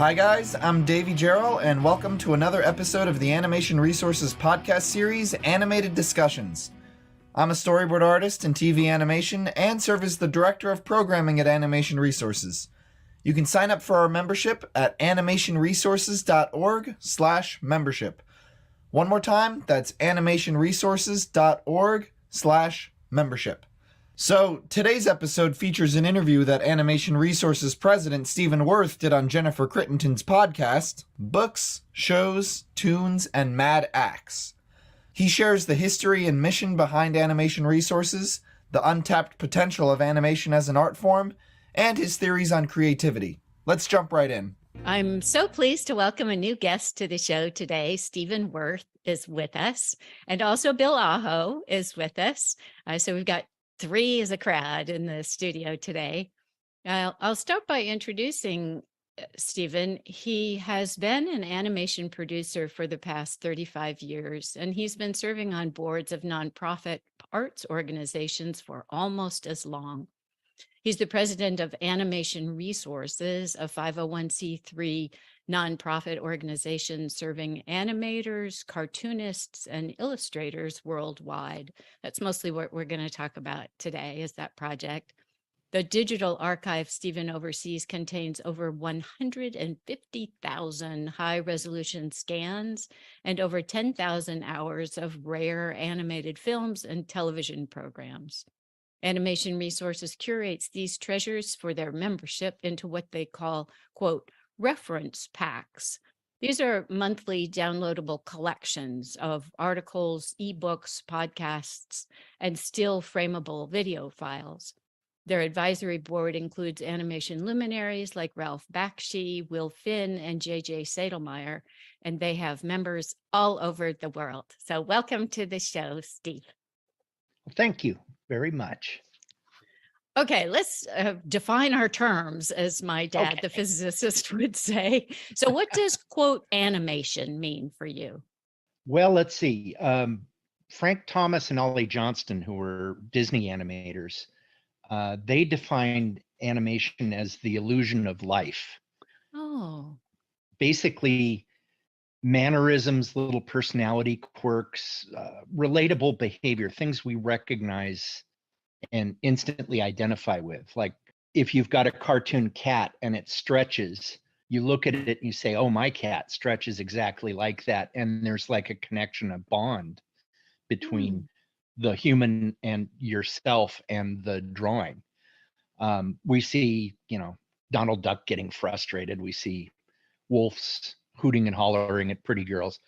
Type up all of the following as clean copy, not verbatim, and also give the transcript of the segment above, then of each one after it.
Hi guys, I'm Davey Jarrell, and welcome to another episode of the Animation Resources podcast series, Animated Discussions. I'm a storyboard artist in TV animation and serve as the director of programming at Animation Resources. You can sign up for our membership at animationresources.org/membership. One more time, that's animationresources.org/membership. So, today's episode features an interview that Animation Resources President Stephen Worth did on Jennifer Crittenden's podcast, Books, Shows, Tunes, and Mad Acts. He shares the history and mission behind Animation Resources, the untapped potential of animation as an art form, and his theories on creativity. Let's jump right in. I'm so pleased to welcome a new guest to the show today. Stephen Worth is with us, and also Bill Aho is with us. So we've got three as a crowd in the studio today. I'll start by introducing Stephen. He has been an animation producer for the past 35 years, and he's been serving on boards of nonprofit arts organizations for almost as long. He's the president of Animation Resources, a 501c3 nonprofit organization serving animators, cartoonists, and illustrators worldwide. That's mostly what we're going to talk about today, is that project. The digital archive Stephen oversees contains over 150,000 high-resolution scans and over 10,000 hours of rare animated films and television programs. Animation Resources curates these treasures for their membership into what they call, quote, reference packs. These are monthly downloadable collections of articles, ebooks, podcasts, and still frameable video files. Their advisory board includes animation luminaries like Ralph Bakshi, Will Finn, and J.J. Sadelmeyer, and they have members all over the world. So welcome to the show, Steve. Thank you very much. Okay, let's define our terms, as my dad, the physicist, would say. So what does, quote, animation mean for you? Well, let's see. Frank Thomas and Ollie Johnston, who were Disney animators, they defined animation as the illusion of life. Oh. Basically, mannerisms, little personality quirks, relatable behavior, things we recognize and instantly identify with. Like if you've got a cartoon cat and it stretches, you look at it and you say, oh, my cat stretches exactly like that. And there's like a connection, a bond between the human and yourself and the drawing. We see, Donald Duck getting frustrated. We see wolves hooting and hollering at pretty girls.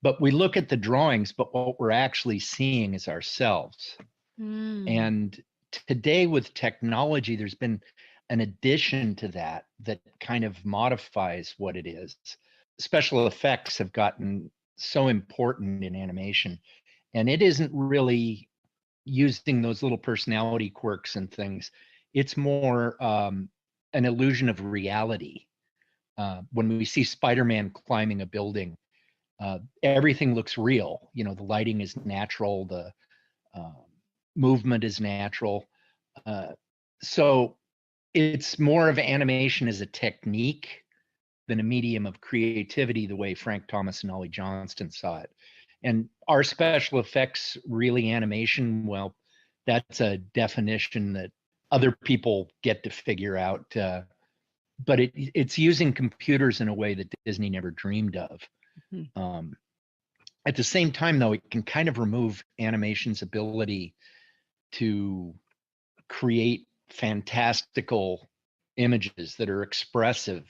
But we look at the drawings, but what we're actually seeing is ourselves. And today with technology, there's been an addition to that kind of modifies what it is. Special effects have gotten so important in animation, and it isn't really using those little personality quirks and things. It's more an illusion of reality. When we see Spider-Man climbing a building, everything looks real. The lighting is natural, the movement is natural. So it's more of animation as a technique than a medium of creativity, the way Frank Thomas and Ollie Johnston saw it. And are special effects really animation? Well, that's a definition that other people get to figure out. But it's using computers in a way that Disney never dreamed of. At the same time, though, it can kind of remove animation's ability to create fantastical images that are expressive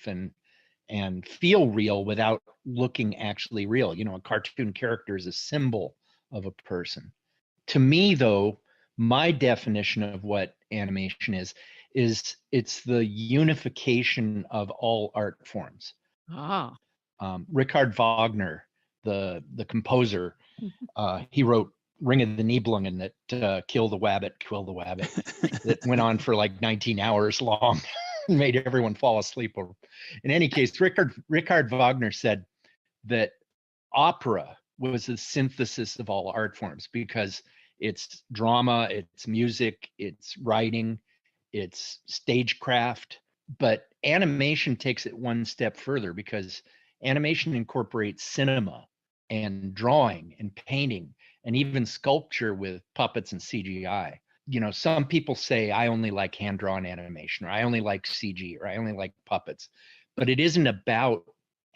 and feel real without looking actually real. A cartoon character is a symbol of a person. To me, though, my definition of what animation is it's the unification of all art forms. Richard Wagner, the composer, he wrote Ring of the Nibelungen that Kill the Wabbit, that went on for like 19 hours long and made everyone fall asleep. In any case, Richard Wagner said that opera was the synthesis of all art forms because it's drama, it's music, it's writing, it's stagecraft, But animation takes it one step further because animation incorporates cinema and drawing and painting and even sculpture with puppets and CGI. Some people say I only like hand-drawn animation, or I only like CG, or I only like puppets, but it isn't about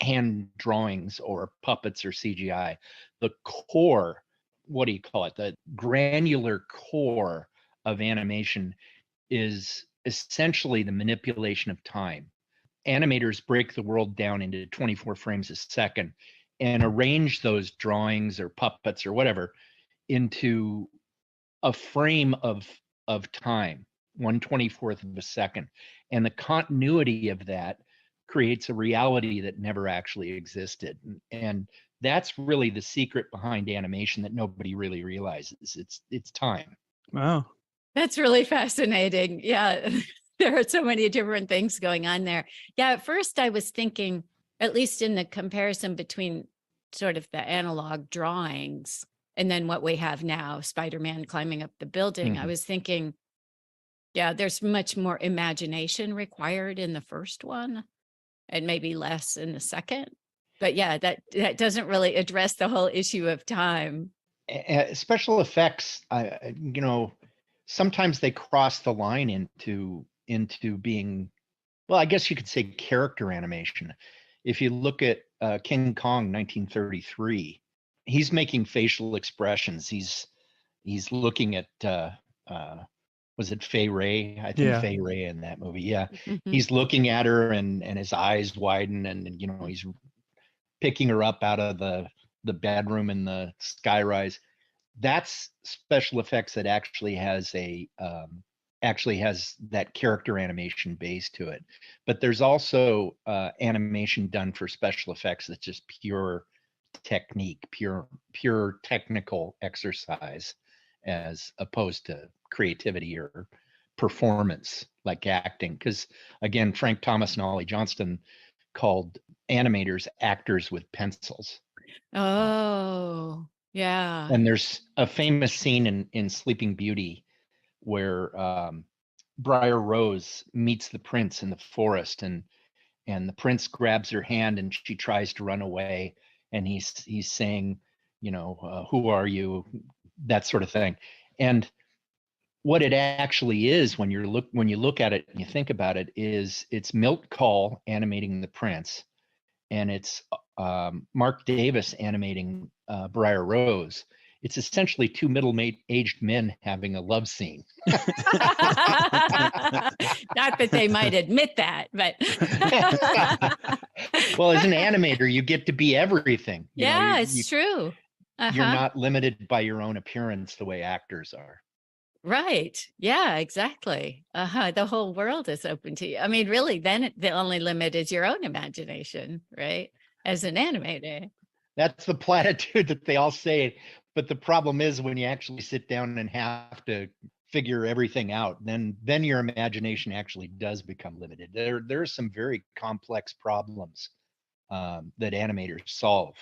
hand drawings or puppets or CGI. The core, what do you call it? The granular core of animation is essentially the manipulation of time. Animators break the world down into 24 frames a second and arrange those drawings or puppets or whatever into a frame of time, 1/24th of a second. And the continuity of that creates a reality that never actually existed. And that's really the secret behind animation that nobody really realizes. It's time. Wow. That's really fascinating. Yeah. There are so many different things going on there. Yeah. At first, I was thinking, at least in the comparison between sort of the analog drawings and then what we have now, Spider-Man climbing up the building, I was thinking, yeah, there's much more imagination required in the first one and maybe less in the second. But yeah, that doesn't really address the whole issue of time. Special effects, sometimes they cross the line into being, well, I guess you could say character animation. If you look at King Kong 1933, he's making facial expressions. He's looking at was it Fay Ray? I think Yeah. Fay Ray in that movie. Yeah. Mhm. He's looking at her and his eyes widen and he's picking her up out of the bedroom in the skyrise. That's special effects that actually has that character animation base to it. But there's also animation done for special effects that's just pure technique, pure technical exercise, as opposed to creativity or performance like acting. Because again, Frank Thomas and Ollie Johnston called animators actors with pencils. Oh, yeah. And there's a famous scene in Sleeping Beauty where Briar Rose meets the prince in the forest, and the prince grabs her hand and she tries to run away, and he's saying, who are you, that sort of thing. And what it actually is, when you look at it and you think about it, is it's Milt Kahl animating the prince, and it's Mark Davis animating Briar Rose. It's essentially two middle-aged men having a love scene. Not that they might admit that, but Well, as an animator, you get to be everything. it's true. You're not limited by your own appearance the way actors are. Right. Yeah, exactly. The whole world is open to you. I mean, really, then the only limit is your own imagination, right? As an animator. That's the platitude that they all say. But the problem is, when you actually sit down and have to figure everything out, then your imagination actually does become limited. There are some very complex problems that animators solve,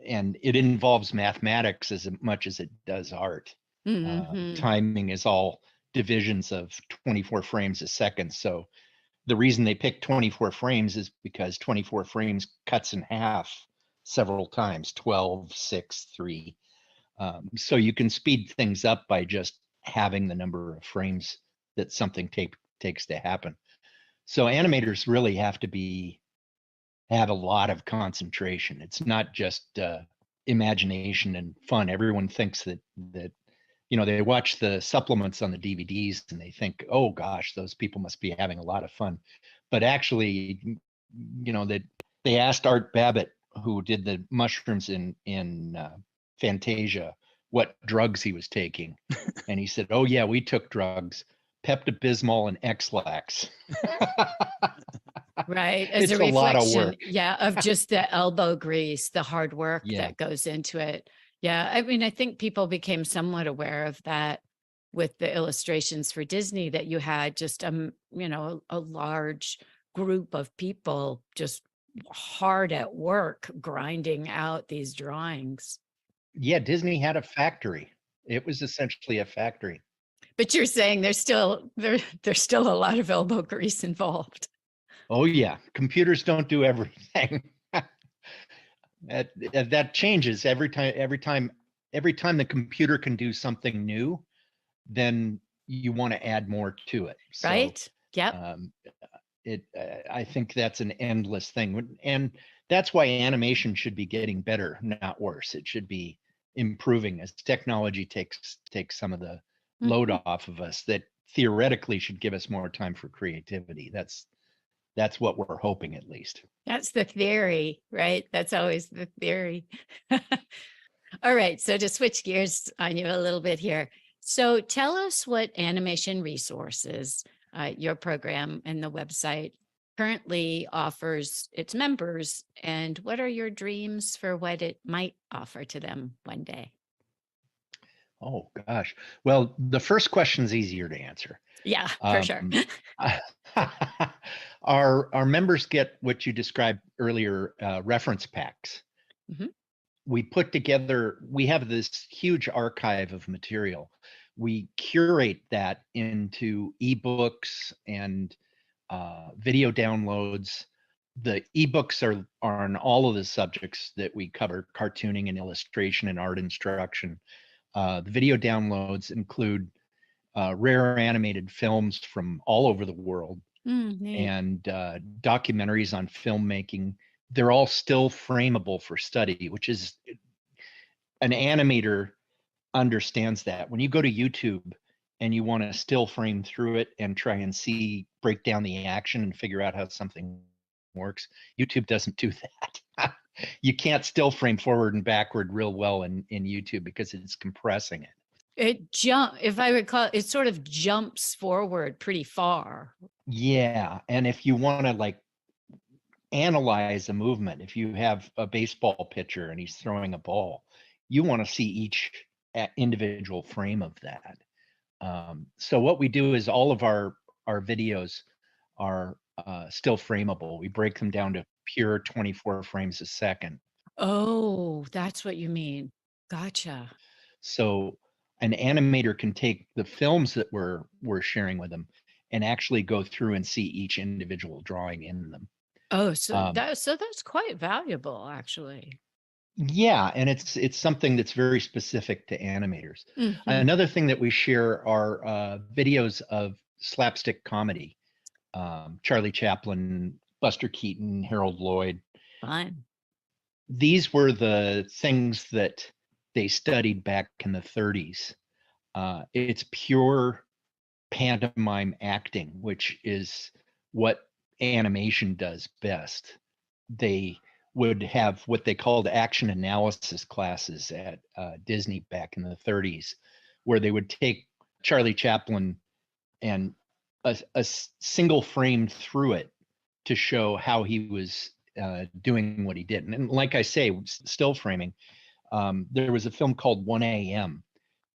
and it involves mathematics as much as it does art. Timing is all divisions of 24 frames a second. So the reason they pick 24 frames is because 24 frames cuts in half several times, 12, 6, 3. So you can speed things up by just having the number of frames that something takes to happen. So animators really have to have a lot of concentration. It's not just imagination and fun. Everyone thinks that they watch the supplements on the DVDs and they think, oh gosh, those people must be having a lot of fun. But actually, that they asked Art Babbitt, who did the mushrooms in Fantasia, what drugs he was taking. And he said, oh yeah, we took drugs, Pepto-Bismol and X-Lax. Right. As It's a reflection, lot of work. of just the elbow grease, the hard work Yeah. that goes into it. Yeah. I mean, I think people became somewhat aware of that with the illustrations for Disney, that you had just, a large group of people just hard at work grinding out these drawings. Yeah, Disney had a factory. It was essentially a factory. But you're saying there's still a lot of elbow grease involved. Oh yeah, computers don't do everything. That changes every time. Every time the computer can do something new, then you want to add more to it. So Right? Yep. um, I think that's an endless thing, and that's why animation should be getting better, not worse. It should be improving as technology takes some of the load Mhm. off of us. That theoretically should give us more time for creativity. That's what we're hoping, at least. That's the theory, right? That's always the theory. All right. So to switch gears on you a little bit here. So tell us what animation resources your program and the website currently offers its members, and what are your dreams for what it might offer to them one day? Oh gosh. Well, the first question's easier to answer. Yeah, for sure. Um, our members get what you described earlier, reference packs. Mhm. We have this huge archive of material. We curate that into ebooks and video downloads. The ebooks are on all of the subjects that we cover: cartooning and illustration and art instruction. The video downloads include rare animated films from all over the world Neat. and documentaries on filmmaking. They're all still frameable for study, which is, an animator understands that. When you go to YouTube and you want to still frame through it and try and break down the action and figure out how something works, YouTube doesn't do that. You can't still frame forward and backward real well in YouTube because it's compressing it. If I recall, it sort of jumps forward pretty far. Yeah, and if you want to like analyze a movement, if you have a baseball pitcher and he's throwing a ball, you want to see each individual frame of that. So what we do is all of our videos are still frameable. We break them down to pure 24 frames a second. Oh, that's what you mean. Gotcha. So an animator can take the films that we're sharing with them and actually go through and see each individual drawing in them. Oh, so Um, that's quite valuable, actually. yeah, and it's something that's very specific to animators. Mhm. Another thing that we share are videos of slapstick comedy. Charlie Chaplin, Buster Keaton, Harold Lloyd. Fun. These were the things that they studied back in the 30s. It's pure pantomime acting, which is what animation does best. They would have what they called action analysis classes at Disney back in the 30s, where they would take Charlie Chaplin and a single frame through it to show how he was doing what he did. And like I say, still framing. There was a film called 1 a.m.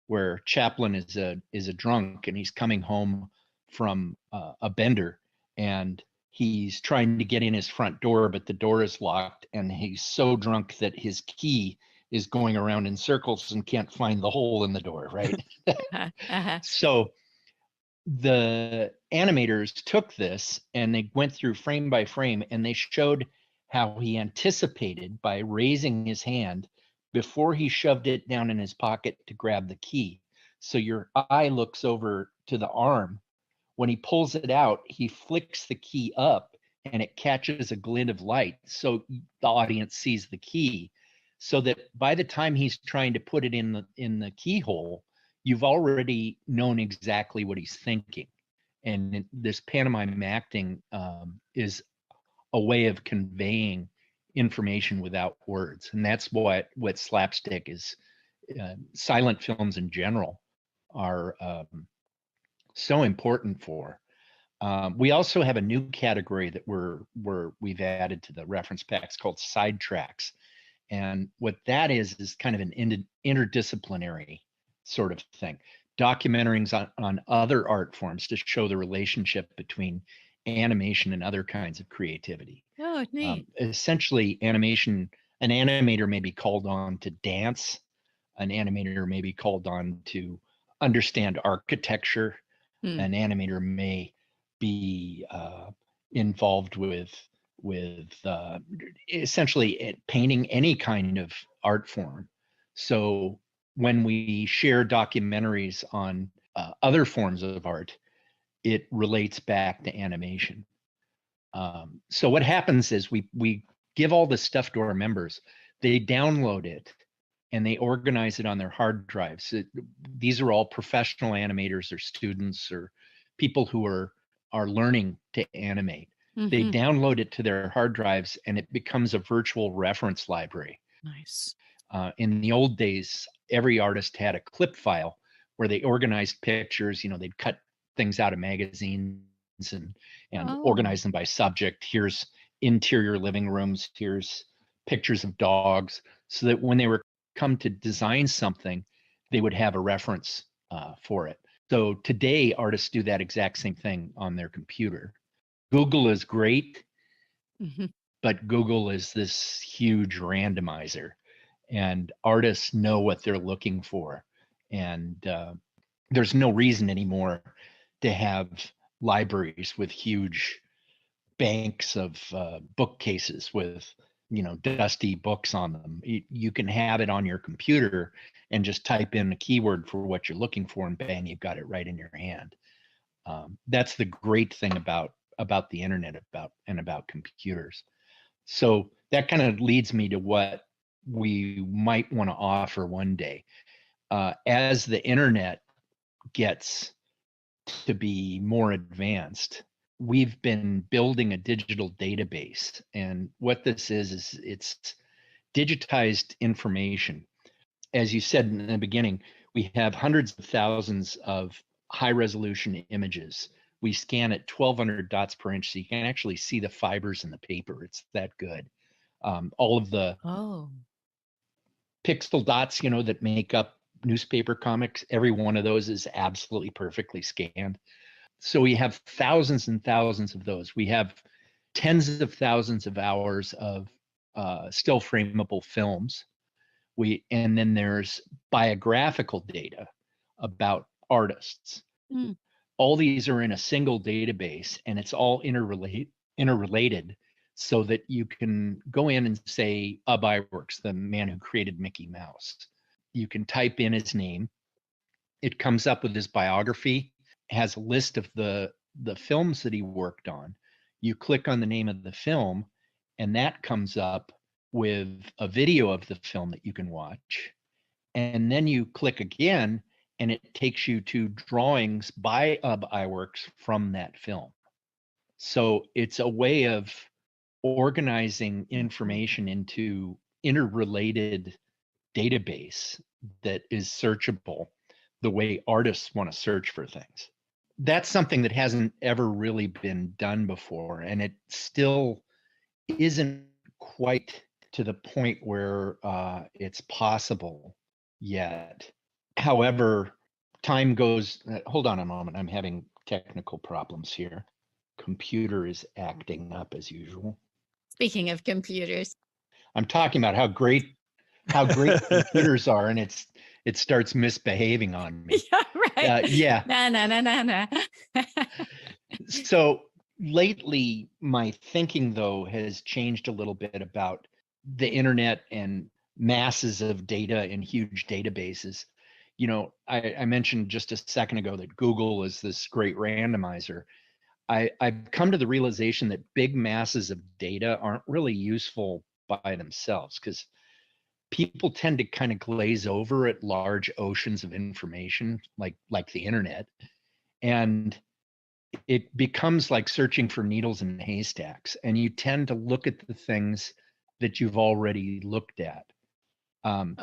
where Chaplin is a drunk and he's coming home from a bender and he's trying to get in his front door, but the door is locked and he's so drunk that his key is going around in circles and can't find the hole in the door, right? Uh-huh. So the animators took this and they went through frame by frame and they showed how he anticipated by raising his hand before he shoved it down in his pocket to grab the key. So your eye looks over to the arm. When he pulls it out, he flicks the key up and it catches a glint of light. So the audience sees the key. So that by the time he's trying to put it in the keyhole, you've already known exactly what he's thinking. And this pantomime acting is a way of conveying information without words, and that's what slapstick is. Silent films in general are so important for. We also have a new category that we've added to the reference packs called sidetracks, and what that is kind of an interdisciplinary sort of thing. Documentaries on other art forms to show the relationship between animation and other kinds of creativity. Oh, neat. Essentially, animation, an animator may be called on to dance, an animator may be called on to understand architecture, Hmm. an animator may be involved with essentially painting any kind of art form. So when we share documentaries on other forms of art, it relates back to animation. So what happens is we give all this stuff to our members. They download it and they organize it on their hard drives. These are all professional animators or students or people who are learning to animate. They Mhm. download it to their hard drives and it becomes a virtual reference library. Nice. In the old days, every artist had a clip file where they organized pictures. They'd cut things out of magazines and Oh. organize them by subject. Here's interior living rooms. Here's pictures of dogs, so that when they were come to design something, they would have a reference for it. So today, artists do that exact same thing on their computer. Google is great, Mhm. but Google is this huge randomizer, and artists know what they're looking for. And there's no reason anymore to have libraries with huge banks of bookcases with dusty books on them. You can have it on your computer and just type in a keyword for what you're looking for, and bang, you've got it right in your hand. That's the great thing about the internet, about computers. So that kind of leads me to what we might want to offer one day. As the internet gets to be more advanced, we've been building a digital database. And what this is it's digitized information. As you said in the beginning, we have hundreds of thousands of high resolution images. We scan at 1200 dots per inch, so you can actually see the fibers in the paper. It's that good. All of the Oh. pixel dots, that make up newspaper comics, every one of those is absolutely perfectly scanned. So we have thousands and thousands of those. We have tens of thousands of hours of still frameable films. And then there's biographical data about artists. Mm. All these are in a single database, and it's all interrelated, so that you can go in and say Ub Iwerks, the man who created Mickey Mouse. You can type in his name. It comes up with his biography, has a list of the films that he worked on. You click on the name of the film, and that comes up with a video of the film that you can watch. And then you click again, and it takes you to drawings by Ub Iwerks from that film. So it's a way of organizing information into interrelated database that is searchable the way artists want to search for things. That's something that hasn't ever really been done before, and it still isn't quite to the point where it's possible yet. However, time goes. Hold on a moment. I'm having technical problems here. Computer is acting up as usual. Speaking of computers. I'm talking about how great computers are, and it starts misbehaving on me. Yeah, right. Yeah. No. So lately, my thinking though has changed a little bit about the internet and masses of data and huge databases. I mentioned just a second ago that Google is this great randomizer. I've come to the realization that big masses of data aren't really useful by themselves, because people tend to kind of glaze over at large oceans of information like the internet, and it becomes like searching for needles in haystacks, and you tend to look at the things that you've already looked at.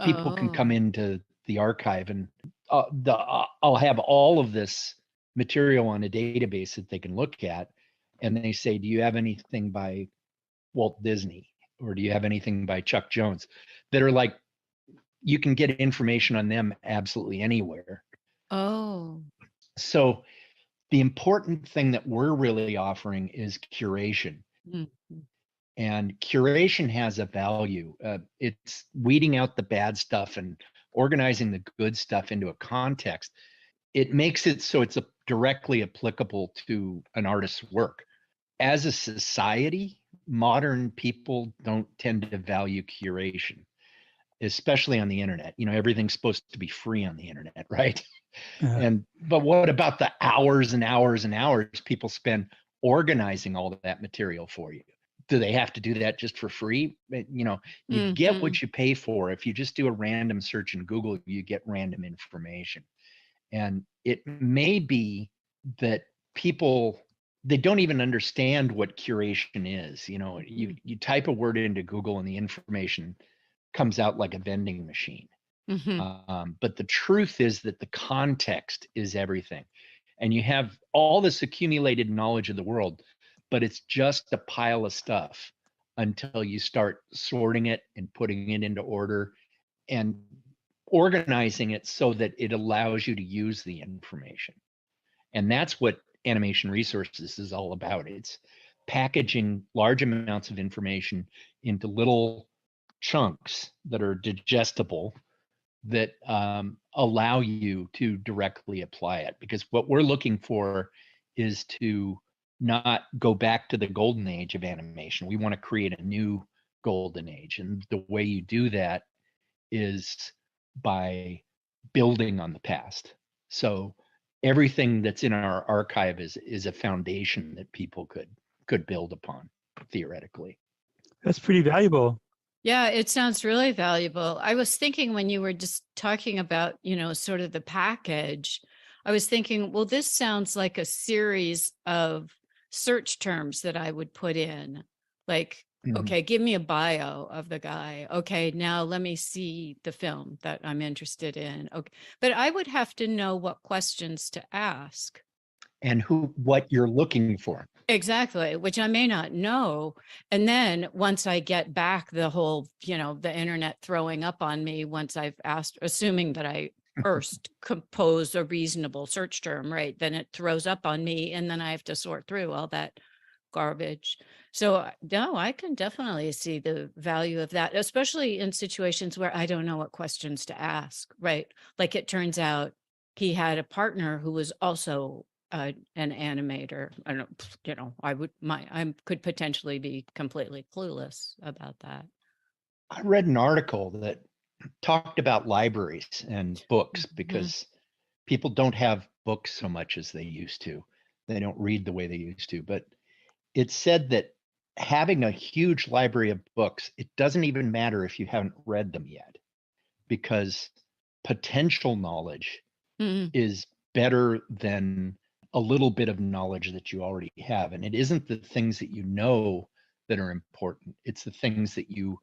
People can come Oh. into the archive, and I'll have all of this material on a database that they can look at, and they say, do you have anything by Walt Disney, or do you have anything by Chuck Jones, that are like, you can get information on them absolutely anywhere. Oh. So the important thing that we're really offering is curation. Mhm. And curation has a value. It's weeding out the bad stuff and organizing the good stuff into a context. It makes it so it's directly applicable to an artist's work. as a society, modern people don't tend to value curation, especially on the internet. Everything's supposed to be free on the internet, right? Uh, But what about the hours and hours and hours people spend organizing all of that material for you? Do they have to do that just for free? You get what you pay for. If you just do a random search in Google, you get random information. And it may be that people, they don't even understand what curation is. You type a word into Google and the information comes out like a vending machine. But the truth is that the context is everything. And you have all this accumulated knowledge of the world, but it's just a pile of stuff until you start sorting it and putting it into order and organizing it so that it allows you to use the information. And that's what animation resources is all about. It's packaging large amounts of information into little chunks that are digestible, that allow you to directly apply it. Because what we're looking for is to not go back to the golden age of animation. We want to create a new golden age. And the way you do that is by building on the past. So everything that's in our archive is a foundation that people could build upon, theoretically. that's pretty valuable. Yeah, it sounds really valuable. I was thinking when you were just talking about, sort of the package, I was thinking, well, this sounds like a series of search terms that I would put in. Like, okay, give me a bio of the guy. Okay, now let me see the film that I'm interested in. Okay, but I would have to know what questions to ask. And what you're looking for. Exactly, which I may not know. And then once I get back the whole, the internet throwing up on me, once I've asked, assuming that I first compose a reasonable search term, right? Then it throws up on me and then I have to sort through all that garbage. So no, I can definitely see the value of that, especially in situations where I don't know what questions to ask, right? Like it turns out he had a partner who was also an animator. I don't, I could potentially be completely clueless about that. I read an article that talked about libraries and books because people don't have books so much as they used to. They don't read the way they used to. But it said that having a huge library of books, it doesn't even matter if you haven't read them yet, because potential knowledge is better than a little bit of knowledge that you already have. And it isn't the things that you know that are important. It's the things that you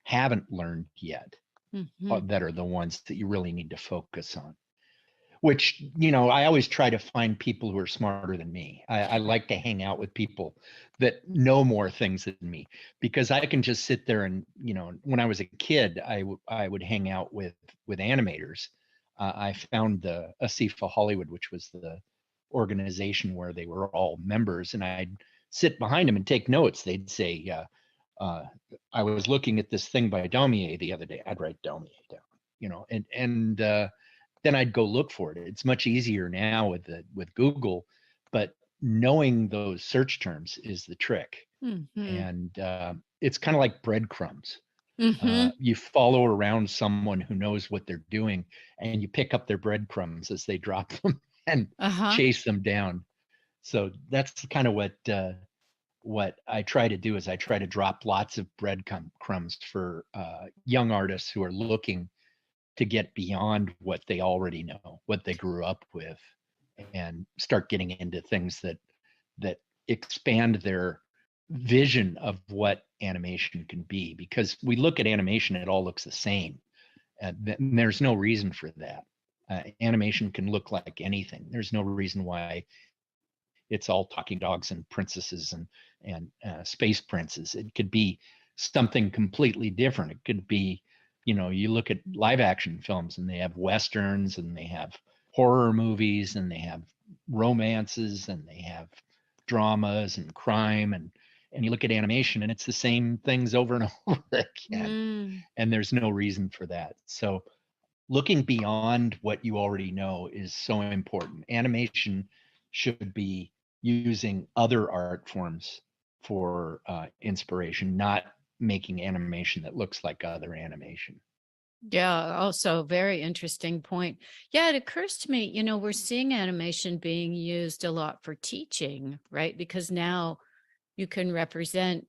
haven't learned yet that are the ones that you really need to focus on. Which, I always try to find people who are smarter than me. I like to hang out with people that know more things than me, because I can just sit there and, when I was a kid, I would hang out with animators. I found the ASIFA Hollywood, which was the organization where they were all members, and I'd sit behind them and take notes. They'd say, I was looking at this thing by Daumier the other day. I'd write Daumier down, and then I'd go look for it. It's much easier now with Google, but knowing those search terms is the trick. And it's kind of like breadcrumbs. You follow around someone who knows what they're doing, and you pick up their breadcrumbs as they drop them and chase them down. So that's kind of what I try to do, is I try to drop lots of breadcrumbs for young artists who are looking to get beyond what they already know, what they grew up with, and start getting into things that expand their vision of what animation can be. Because we look at animation, it all looks the same. And there's no reason for that. Animation can look like anything. There's no reason why it's all talking dogs and princesses and space princes. It could be something completely different. It could be, you look at live action films and they have westerns and they have horror movies and they have romances and they have dramas and crime, and you look at animation and it's the same things over and over again. And there's no reason for that. So looking beyond what you already know is so important. Animation should be using other art forms for inspiration, not making animation that looks like other animation. Yeah, also very interesting point. Yeah, it occurs to me, we're seeing animation being used a lot for teaching, right? Because now you can represent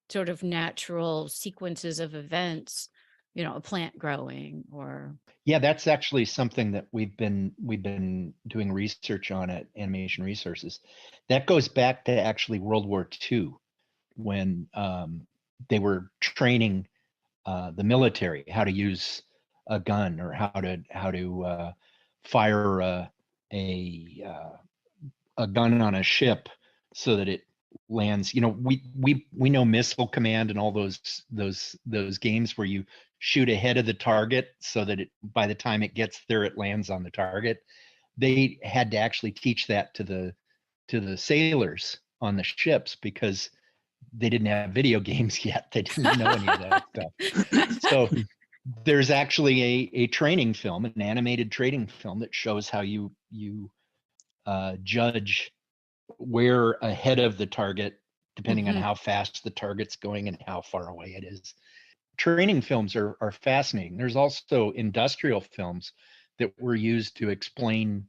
sort of natural sequences of events, a plant growing or Yeah, that's actually something that we've been doing research on at Animation Resources. That goes back to actually World War II, when they were training the military how to use a gun, or how to fire a gun on a ship so that it lands. We know Missile Command and all those games where you shoot ahead of the target so that by the time it gets there, it lands on the target. They had to actually teach that to the sailors on the ships, because they didn't have video games yet. They didn't know any of that stuff. So there's actually a training film, an animated training film, that shows how you judge where ahead of the target, depending on Mhm. how fast the target's going and how far away it is. Training films are fascinating. There's also industrial films that were used to explain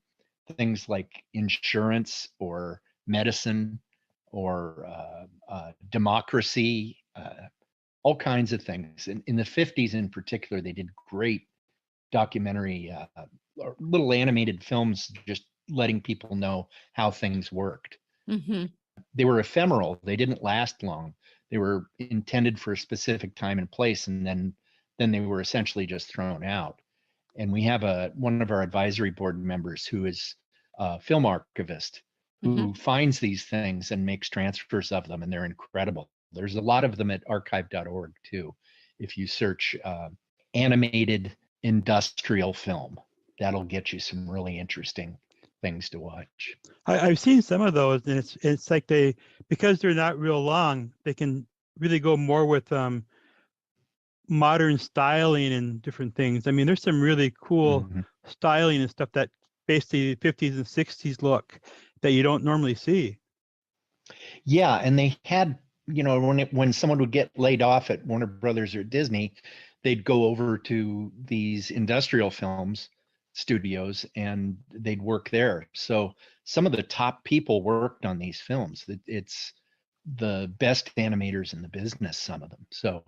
things like insurance or medicine or democracy, all kinds of things. In the 50s in particular, they did great documentary, little animated films, just letting people know how things worked. Mhm. They were ephemeral. They didn't last long. They were intended for a specific time and place, and then they were essentially just thrown out. And we have one of our advisory board members who is a film archivist, Mhm. who finds these things and makes transfers of them, and they're incredible. There's a lot of them at archive.org too. If you search animated industrial film, that'll get you some really interesting things to watch. I've seen some of those, and it's like because they're not real long, they can really go more with modern styling and different things. I mean, there's some really cool Mhm. styling and stuff that basically 50s and 60s look that you don't normally see. Yeah, and they had, when someone would get laid off at Warner Brothers or Disney, they'd go over to these industrial films studios and they'd work there. So some of the top people worked on these films. It's the best animators in the business, some of them. So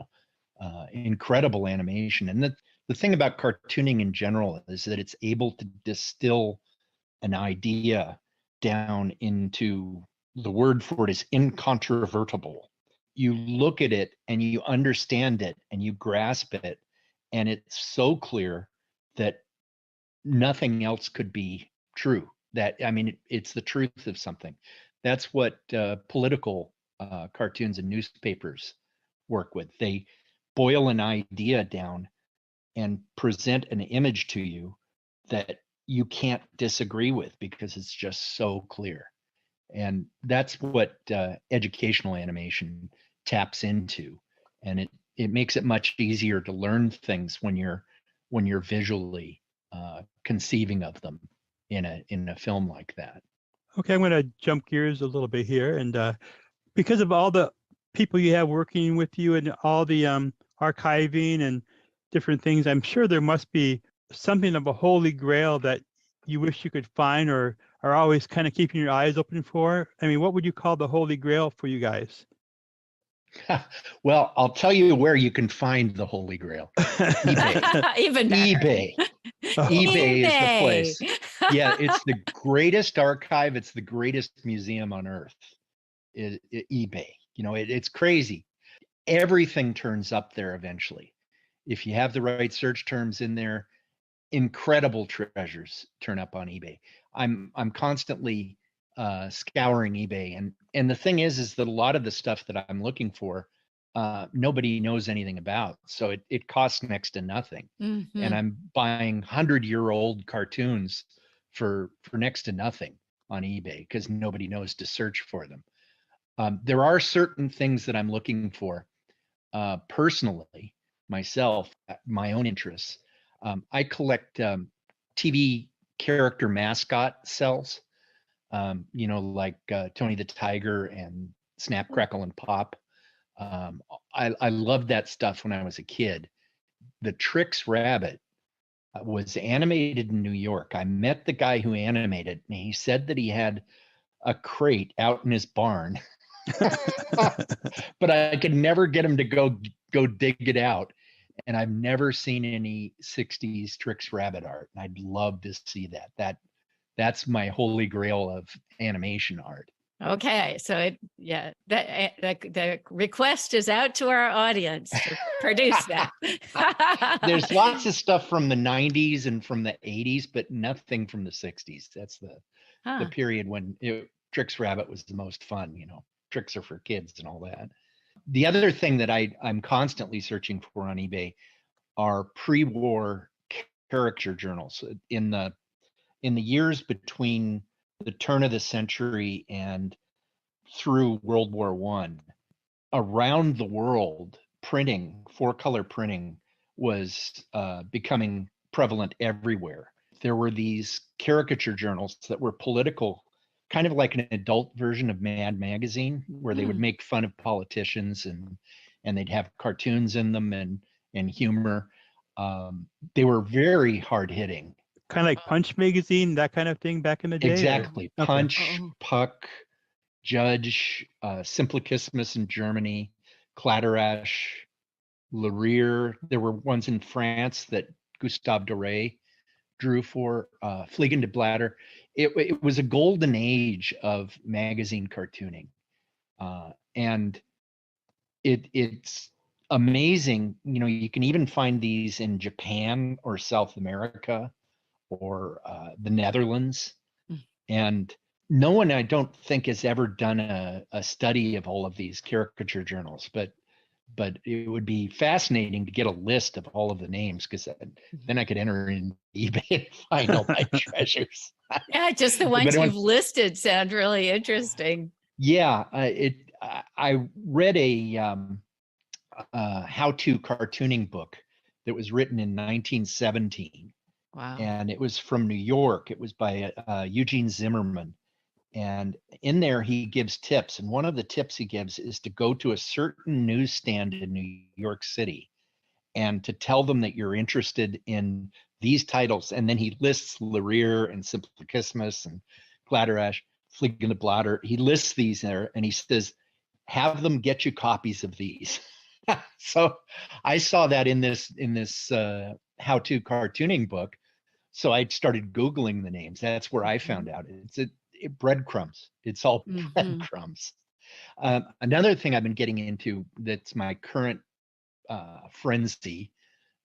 incredible animation. And the thing about cartooning in general is that it's able to distill an idea down into, the word for it is incontrovertible. You look at it and you understand it and you grasp it, and it's so clear that nothing else could be true. That, I mean, it's the truth of something. That's what political cartoons and newspapers work with. They boil an idea down and present an image to you that you can't disagree with, because it's just so clear. And that's what educational animation taps into, and it makes it much easier to learn things when you're visually conceiving of them in a film like that. Okay, I'm going to jump gears a little bit here, and because of all the people you have working with you and all the archiving and different things, I'm sure there must be something of a holy grail that you wish you could find or are always kind of keeping your eyes open for. I mean, what would you call the holy grail for you guys? Well, I'll tell you where you can find the Holy Grail. eBay. Even better. eBay. Oh, eBay is the eBay. place. Yeah, it's the greatest archive. It's the greatest museum on earth. eBay. It's crazy. Everything turns up there eventually. If you have the right search terms in there, incredible treasures turn up on eBay. I'm constantly scouring eBay, and the thing is that a lot of the stuff that I'm looking for, nobody knows anything about, so it costs next to nothing. Mhm. And I'm buying 100-year-old cartoons for next to nothing on eBay, because nobody knows to search for them. There are certain things that I'm looking for personally, myself, my own interests. I collect TV character mascot cells. like Tony the Tiger and Snap, Crackle, and Pop. I loved that stuff when I was a kid. The Trix Rabbit was animated in New York. I met the guy who animated it, and he said that he had a crate out in his barn, but I could never get him to go dig it out. And I've never seen any 60s Trix Rabbit art, and I'd love to see that's my holy grail of animation art. Okay, so the request is out to our audience to produce that. There's lots of stuff from the 90s and from the 80s, but nothing from the 60s. That's the period when Trix Rabbit was the most fun. Tricks are for kids and all that. The other thing that I'm constantly searching for on eBay are pre-war caricature journals. In the years between the turn of the century and through World War I, around the world, printing, 4-color printing, was becoming prevalent everywhere. There were these caricature journals that were political, kind of like an adult version of Mad Magazine, where they would make fun of politicians and they'd have cartoons in them and humor. They were very hard hitting. Kind of like Punch magazine, that kind of thing back in the day? Exactly. Okay. Punch, Puck, Judge, Simplicismus in Germany, Clatterash, Le Rire. There were ones in France that Gustave Doré drew for, Fliegende Blätter. It was a golden age of magazine cartooning. And it's amazing. You can even find these in Japan or South America or the Netherlands. And no one, I don't think, has ever done a study of all of these caricature journals, but it would be fascinating to get a list of all of the names, because then I could enter in eBay and find all my treasures. Yeah, just the ones you've listed sound really interesting. Yeah, I read a how-to cartooning book that was written in 1917. Wow. And it was from New York. It was by Eugene Zimmerman. And in there, he gives tips. And one of the tips he gives is to go to a certain newsstand in New York City and to tell them that you're interested in these titles. And then he lists Le Rire and Simplicismus and Clatterash, Fliegende Blätter. He lists these there, and he says, have them get you copies of these. So I saw that in this how-to cartooning book. So I started Googling the names. That's where I found out. It's breadcrumbs. It's all breadcrumbs. Another thing I've been getting into that's my current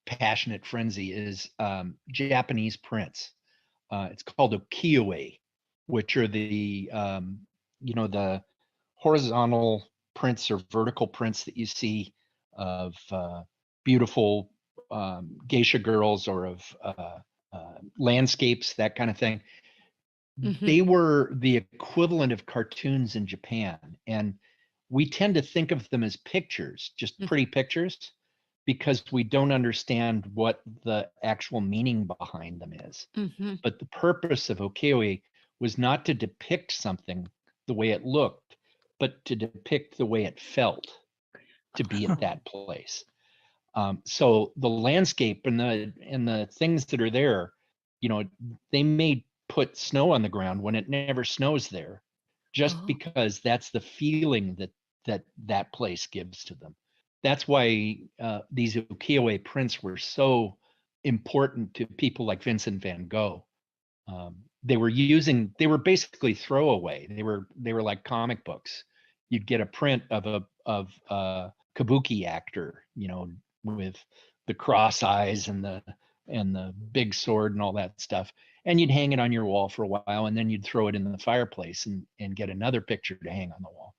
passionate frenzy, is Japanese prints. It's called ukiyo-e, which are the horizontal prints or vertical prints that you see of beautiful geisha girls or of landscapes, that kind of thing. They were the equivalent of cartoons in Japan. And we tend to think of them as pictures, just pretty pictures, because we don't understand what the actual meaning behind them is. But the purpose of ukiyo-e was not to depict something the way it looked, but to depict the way it felt to be at that place. So the landscape and the things that are there, they may put snow on the ground when it never snows there, just because that's the feeling that place gives to them. That's why these ukiyo-e prints were so important to people like Vincent van Gogh. They were basically throwaway. They were like comic books. You'd get a print of a kabuki actor, with the cross eyes and the big sword and all that stuff, and you'd hang it on your wall for a while, and then you'd throw it in the fireplace and get another picture to hang on the wall.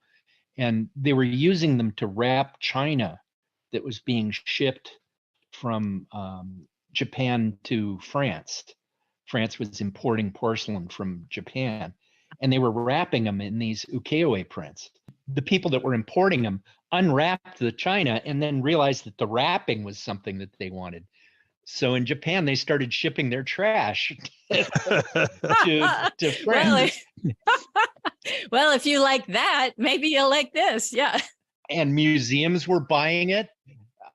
And they were using them to wrap china that was being shipped from Japan to France. France was importing porcelain from Japan, and they were wrapping them in these ukiyo-e prints. The people that were importing them unwrapped the china and then realized that the wrapping was something that they wanted. So in Japan, they started shipping their trash to Well, France. well, if you like that, maybe you'll like this. Yeah. And museums were buying it.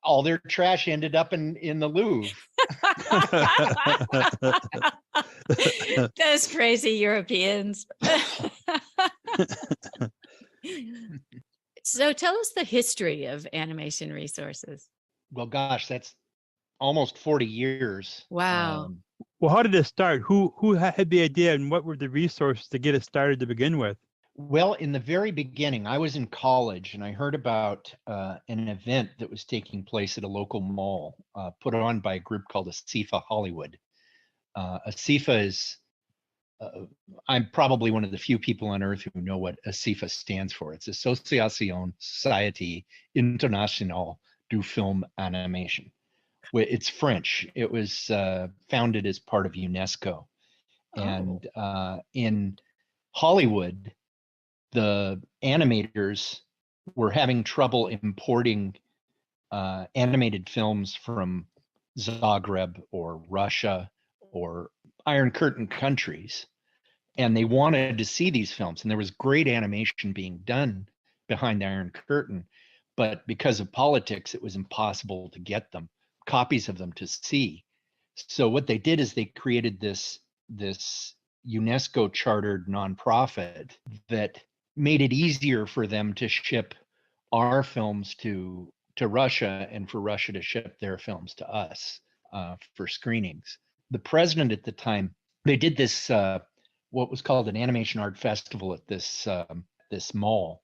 All their trash ended up in the Louvre. Those crazy Europeans. So tell us the history of animation resources. Well, gosh, that's almost 40 years. Wow. Well, how did it start? Who had the idea, and what were the resources to get it started to begin with? Well, in the very beginning, I was in college and I heard about an event that was taking place at a local mall put on by a group called ASIFA Hollywood. ASIFA is, I'm probably one of the few people on earth who know what ASIFA stands for. It's Association Société Internationale du Film Animation. It's French. It was founded as part of UNESCO. And in Hollywood, the animators were having trouble importing animated films from Zagreb or Russia or Iron Curtain countries. And they wanted to see these films. And there was great animation being done behind the Iron Curtain. But because of politics, it was impossible to get them, copies of them to see. So what they did is they created this UNESCO chartered nonprofit that made it easier for them to ship our films to Russia and for Russia to ship their films to us for screenings. The president at the time, they did this what was called an animation art festival at this mall,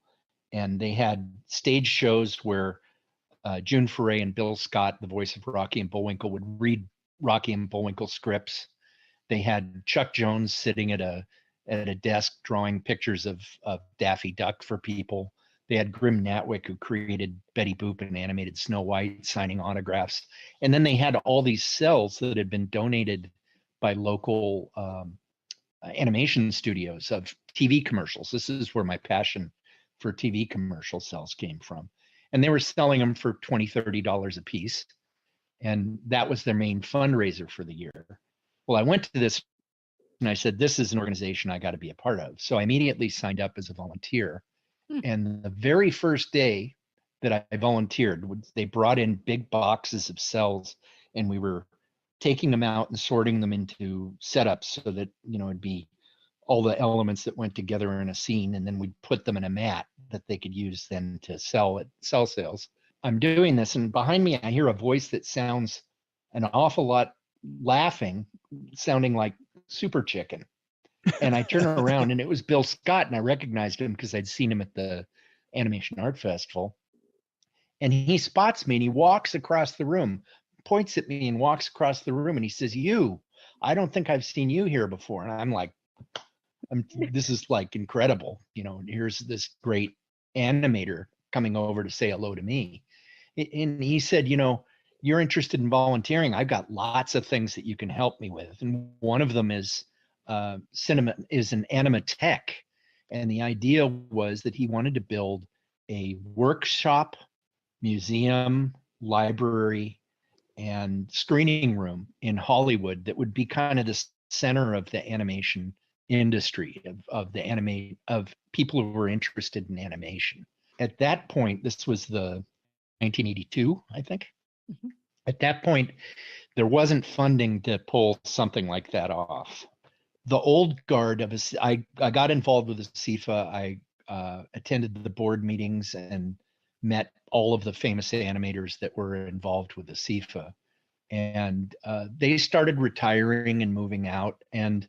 and they had stage shows where June Foray and Bill Scott, the voice of Rocky and Bullwinkle, would read Rocky and Bullwinkle scripts. They had Chuck Jones sitting at a desk drawing pictures of Daffy Duck for people. They had Grim Natwick, who created Betty Boop and animated Snow White, signing autographs. And then they had all these cells that had been donated by local animation studios of TV commercials. This is where my passion for TV commercial cells came from. And they were selling them for $20, $30 a piece. And that was their main fundraiser for the year. Well, I went to this and I said, this is an organization I got to be a part of. So I immediately signed up as a volunteer. And the very first day that I volunteered, they brought in big boxes of cells, and we were taking them out and sorting them into setups so that, it'd be all the elements that went together in a scene, and then we'd put them in a mat that they could use then to sell at cell sales. I'm doing this, and behind me, I hear a voice that sounds an awful lot laughing, sounding like Super Chicken. And I turn around and it was Bill Scott, and I recognized him because I'd seen him at the Animation Art Festival. And he spots me and he walks across the room, points at me and walks across the room, and he says, I don't think I've seen you here before. And I'm like, this is like incredible. Here's this great animator coming over to say hello to me. And he said, you're interested in volunteering. I've got lots of things that you can help me with. And one of them is cinema, is an animatech. And the idea was that he wanted to build a workshop, museum, library, and screening room in Hollywood that would be kind of the center of the animation industry, of people who were interested in animation. At that point, this was the 1982, I think. Mm-hmm. At that point, there wasn't funding to pull something like that off. The old guard of I got involved with the CIFA. I attended the board meetings and met all of the famous animators that were involved with the CIFA. And they started retiring and moving out, and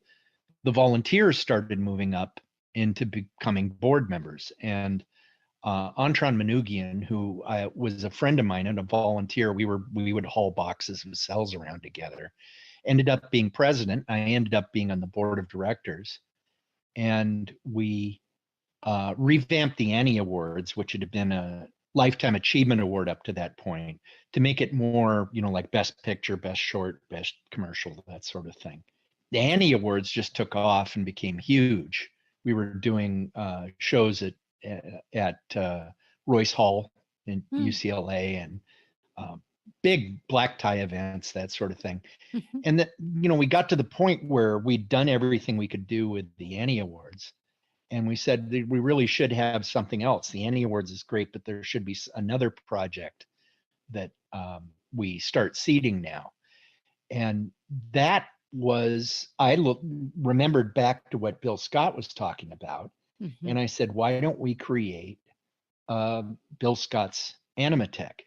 the volunteers started moving up into becoming board members. And Antron Manoogian, who was a friend of mine and a volunteer, we would haul boxes of cells around together, ended up being president. I ended up being on the board of directors, and we revamped the Annie Awards, which had been a Lifetime Achievement Award up to that point, to make it more, like Best Picture, Best Short, Best Commercial, that sort of thing. The Annie Awards just took off and became huge. We were doing shows at Royce Hall in UCLA, and big black tie events, that sort of thing. Mhm. And that, we got to the point where we'd done everything we could do with the Annie Awards. And we said that we really should have something else. The Annie Awards is great, but there should be another project that we start seeding now. And that was, remembered back to what Bill Scott was talking about. Mhm. And I said, why don't we create Bill Scott's Animatech?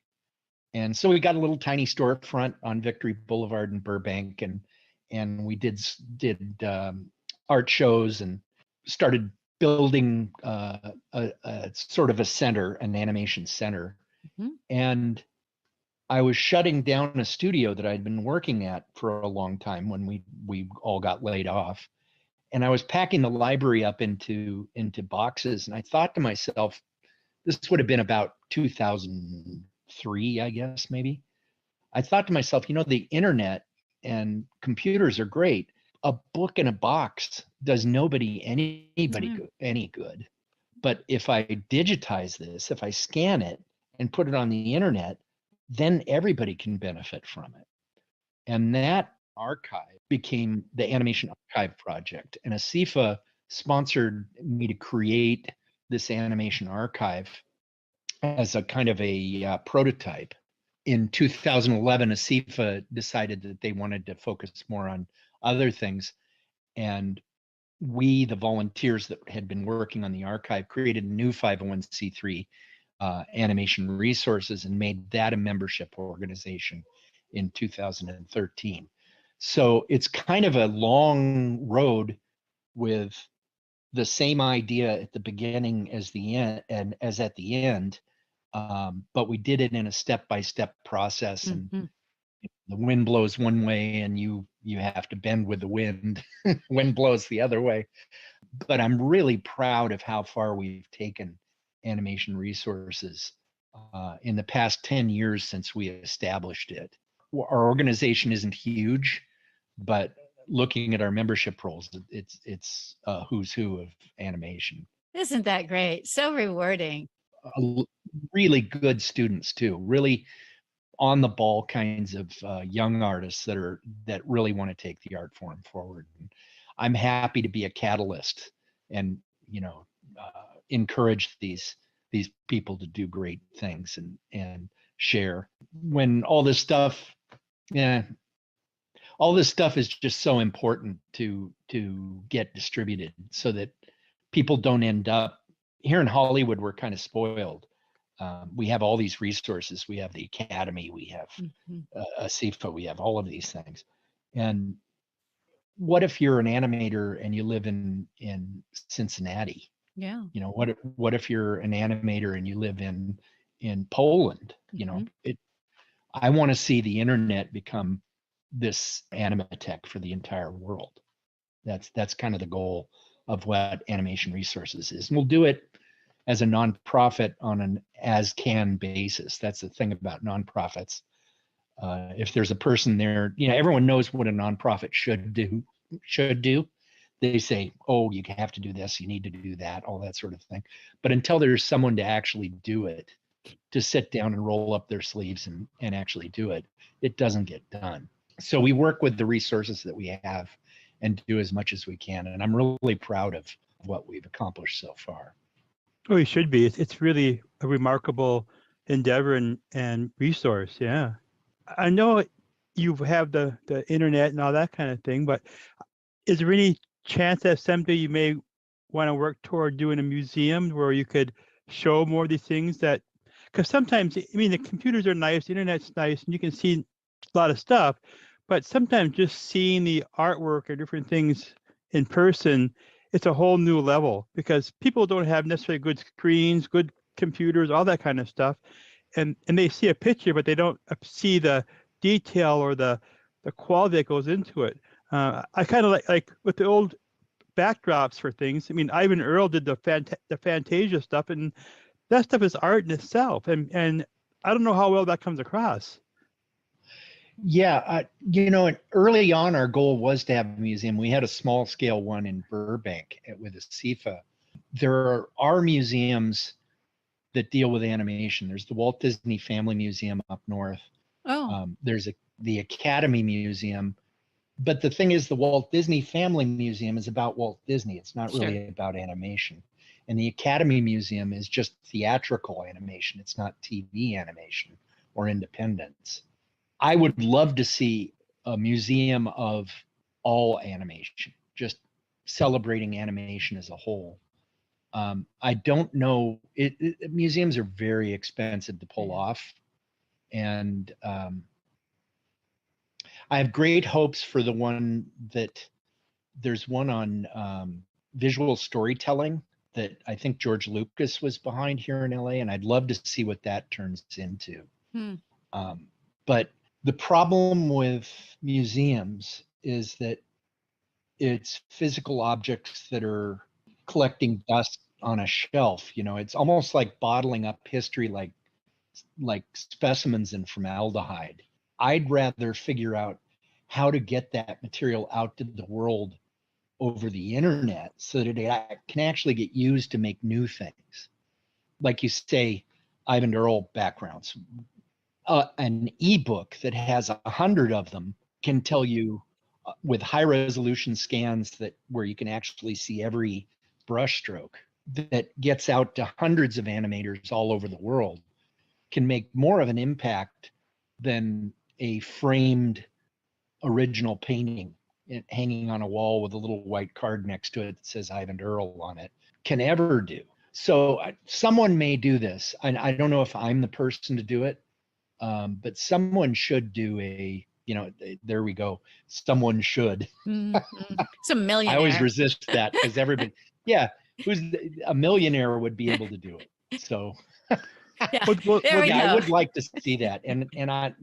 And so we got a little tiny storefront on Victory Boulevard in Burbank, and we did art shows and started building a sort of a center, an animation center. Mhm. And I was shutting down a studio that I'd been working at for a long time when we all got laid off. And I was packing the library up into boxes, and I thought to myself, this would have been about 2003, I guess, maybe. I thought to myself, the internet and computers are great. A book in a box does anybody Mhm. any good. But if I digitize this, if I scan it and put it on the internet, then everybody can benefit from it. And that archive became the Animation Archive Project. And ASIFA sponsored me to create this animation archive as a kind of a prototype. In 2011, ASIFA decided that they wanted to focus more on other things. And we, the volunteers that had been working on the archive, created a new 501c3 animation resources and made that a membership organization in 2013. So it's kind of a long road with the same idea at the beginning as the end and as at the end, but we did it in a step-by-step process. And Mhm. the wind blows one way, and you have to bend with the wind. Wind blows the other way. But I'm really proud of how far we've taken animation resources in the past 10 years since we established it. Our organization isn't huge, but looking at our membership rolls, it's a who's who of animation. Isn't that great? So rewarding. Really good students too, really on the ball kinds of young artists that really want to take the art form forward. And I'm happy to be a catalyst and encourage these people to do great things and share. When all this stuff is just so important to get distributed, so that people don't end up here in Hollywood. We're kind of spoiled. We have all these resources. We have the Academy, we have Mhm. ASIFA, we have all of these things. And what if you're an animator and you live in Cincinnati? Yeah. What if you're an animator and you live in Poland? Mhm. I want to see the internet become this Animatech for the entire world. That's kind of the goal of what Animation Resources is. And we'll do it as a nonprofit on an as-can basis. That's the thing about nonprofits. If there's a person there, everyone knows what a nonprofit should do. They say, oh, you have to do this, you need to do that, all that sort of thing. But until there's someone to actually do it, to sit down and roll up their sleeves and actually do it, it doesn't get done. So we work with the resources that we have and do as much as we can. And I'm really proud of what we've accomplished so far. Oh, you should be. It's really a remarkable endeavor and resource. Yeah. I know you have the internet and all that kind of thing, but is there any chance that someday you may want to work toward doing a museum where you could show more of these things that, because sometimes, I mean, the computers are nice, the internet's nice, and you can see a lot of stuff, but sometimes just seeing the artwork or different things in person, it's a whole new level because people don't have necessarily good screens, good computers, all that kind of stuff. And they see a picture, but they don't see the detail or the quality that goes into it. I kind of like with the old backdrops for things. I mean, Ivan Earl did the Fantasia stuff, and that stuff is art in itself. And I don't know how well that comes across. Yeah, early on, our goal was to have a museum. We had a small scale one in Burbank with a CIFA. There are museums that deal with animation. There's the Walt Disney Family Museum up north. Oh, There's the Academy Museum. But the thing is, the Walt Disney Family Museum is about Walt Disney. It's not really about animation. And the Academy Museum is just theatrical animation. It's not TV animation or independence. I would love to see a museum of all animation, just celebrating animation as a whole. I don't know. Museums are very expensive to pull off. And I have great hopes for the one there's one on visual storytelling that I think George Lucas was behind here in LA, and I'd love to see what that turns into. But the problem with museums is that it's physical objects that are collecting dust on a shelf. It's almost like bottling up history like specimens in formaldehyde. I'd rather figure out how to get that material out to the world over the internet so that it can actually get used to make new things. Like you say, Ivan Earl backgrounds. An ebook that has 100 of them can tell you with high resolution scans where you can actually see every brushstroke that gets out to hundreds of animators all over the world, can make more of an impact than a framed original painting hanging on a wall with a little white card next to it that says Ivan Earl on it can ever do. So someone may do this. I don't know if I'm the person to do it, but someone should do there we go. Someone should. Some millionaire. I always resist that because everybody, who's a millionaire would be able to do it. So I would like to see that. And I,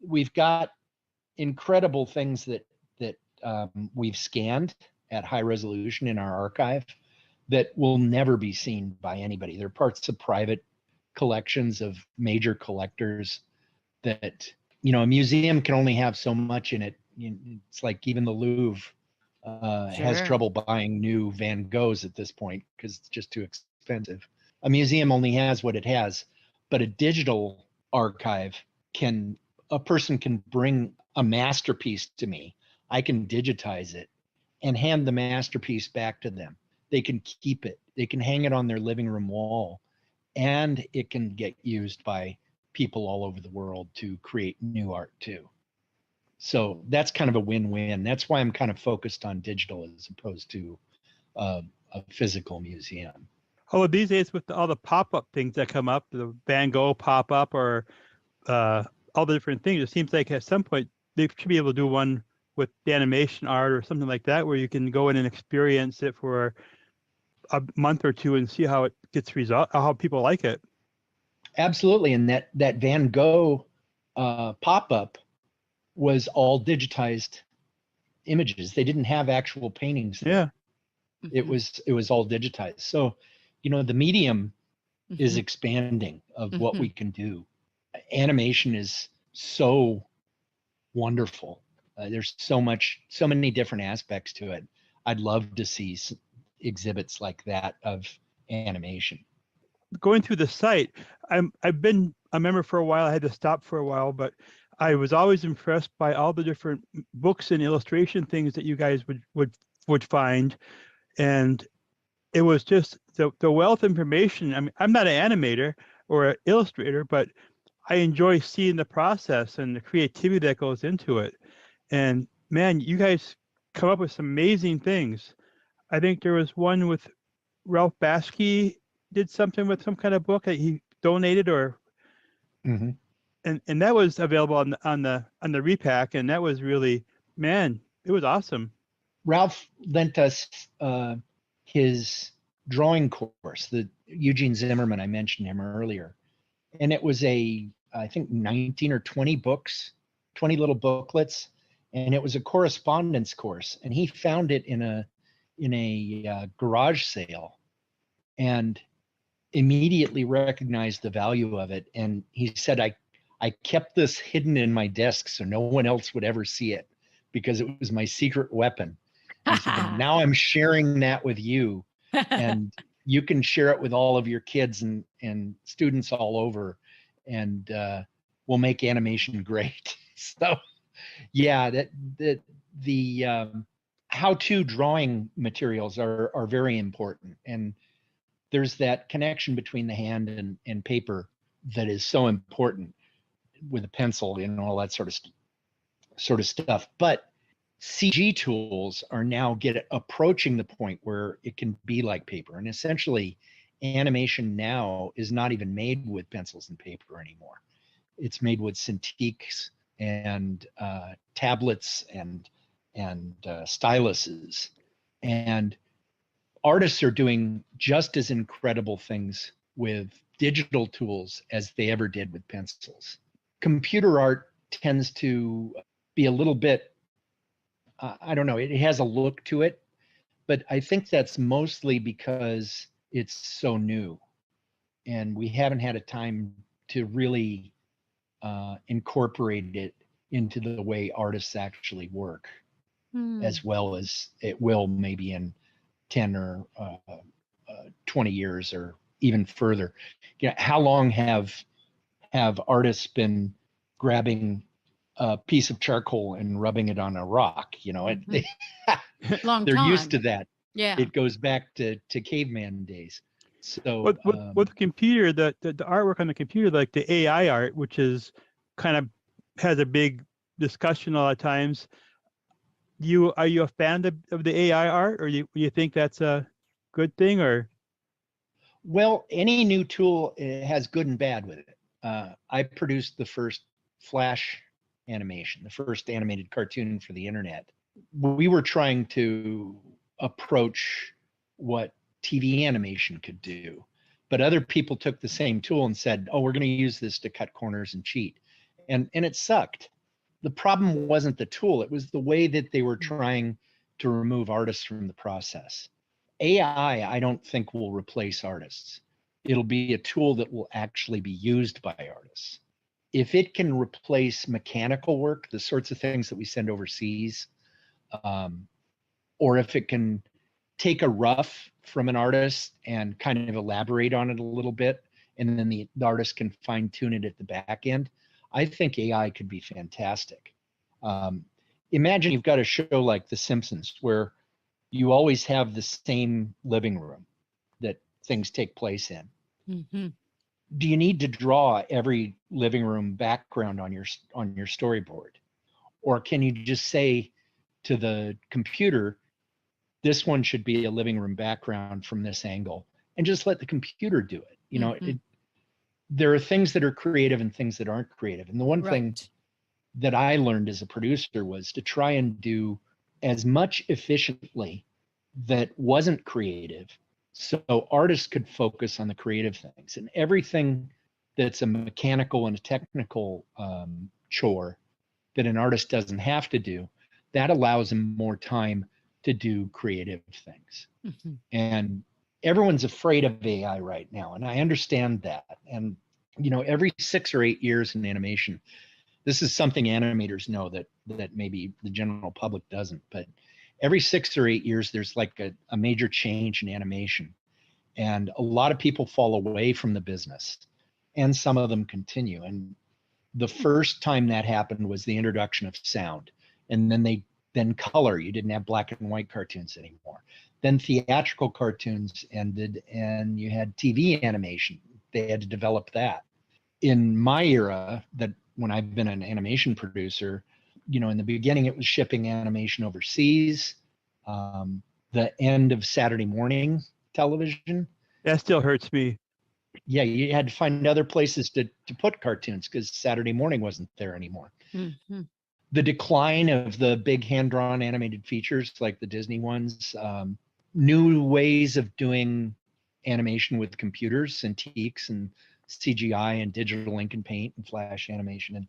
we've got incredible things that we've scanned at high resolution in our archive that will never be seen by anybody. They're parts of private collections of major collectors that, a museum can only have so much in it. It's like even the Louvre has trouble buying new Van Goghs at this point because it's just too expensive. A museum only has what it has, but a digital archive a person can bring a masterpiece to me. I can digitize it and hand the masterpiece back to them. They can keep it. They can hang it on their living room wall, and it can get used by people all over the world to create new art too. So that's kind of a win-win. That's why I'm kind of focused on digital as opposed to a physical museum. Oh, these days with all the pop-up things that come up, the Van Gogh pop-up or all the different things, it seems like at some point they should be able to do one with the animation art or something like that, where you can go in and experience it for a month or two and see how it gets how people like it. Absolutely. And that Van Gogh pop-up was all digitized images. They didn't have actual paintings there. It was all digitized. So, the medium is expanding of what we can do. Animation is so wonderful. There's so many different aspects to it. I'd love to see exhibits like that of animation. Going through the site, I've been a member for a while. I had to stop for a while, but I was always impressed by all the different books and illustration things that you guys would find, and it was just the wealth of information. I mean, I'm not an animator or an illustrator, but I enjoy seeing the process and the creativity that goes into it. And man, you guys come up with some amazing things. I think there was one with Ralph Baskey did something with some kind of book that he donated, or and that was available on the repack, and that was really, man, it was awesome. Ralph lent us his drawing course, the Eugene Zimmerman, I mentioned him earlier, and it was I think 19 or 20 books, 20 little booklets, and it was a correspondence course, and he found it in a garage sale and immediately recognized the value of it. And he said, I kept this hidden in my desk so no one else would ever see it because it was my secret weapon. He said, but now I'm sharing that with you, and you can share it with all of your kids and students all over. And will make animation great. So yeah, the how-to drawing materials are very important. And there's that connection between the hand and paper that is so important with a pencil and all that sort of stuff. But CG tools are now approaching the point where it can be like paper. And essentially, animation now is not even made with pencils and paper anymore. It's made with Cintiqs and tablets and styluses. And artists are doing just as incredible things with digital tools as they ever did with pencils. Computer art tends to be a little bit, I don't know, it has a look to it, but I think that's mostly because it's so new and we haven't had a time to really incorporate it into the way artists actually work, as well as it will maybe in 10 or 20 years or even further. How long have artists been grabbing a piece of charcoal and rubbing it on a rock? Long they're time. used to that. Yeah. It goes back to caveman days. So with the computer, the artwork on the computer, like the AI art, which is kind of has a big discussion a lot of times. Are you a fan of the AI art, or you think that's a good thing, or? Well, any new tool has good and bad with it. I produced the first Flash animation, the first animated cartoon for the internet. We were trying to approach what TV animation could do, but other people took the same tool and said, "Oh, we're going to use this to cut corners and cheat," and it sucked. The problem wasn't the tool; it was the way that they were trying to remove artists from the process. AI, I don't think will replace artists. It'll be a tool that will actually be used by artists. If it can replace mechanical work, the sorts of things that we send overseas, or if it can take a rough from an artist and kind of elaborate on it a little bit, and then the artist can fine tune it at the back end, I think AI could be fantastic. Imagine you've got a show like The Simpsons where you always have the same living room that things take place in. Mm-hmm. Do you need to draw every living room background on your storyboard? Or can you just say to the computer, this one should be a living room background from this angle, and just let the computer do it? There are things that are creative and things that aren't creative. And the one thing that I learned as a producer was to try and do as much efficiently that wasn't creative, so artists could focus on the creative things. And everything that's a mechanical and a technical chore that an artist doesn't have to do, that allows them more time to do creative things. Mm-hmm. And everyone's afraid of AI right now, and I understand that. And every 6 or 8 years in animation, this is something animators know that maybe the general public doesn't, but every 6 or 8 years, there's like a major change in animation. And a lot of people fall away from the business, and some of them continue. And the first time that happened was the introduction of sound. And then color. You didn't have black and white cartoons anymore. Then theatrical cartoons ended, and you had TV animation. They had to develop that. In my era, that when I've been an animation producer, in the beginning, it was shipping animation overseas. The end of Saturday morning television. That still hurts me. Yeah, you had to find other places to put cartoons because Saturday morning wasn't there anymore. Mm-hmm. The decline of the big hand-drawn animated features like the Disney ones, new ways of doing animation with computers, Cintiqs and CGI and digital ink and paint and flash animation. And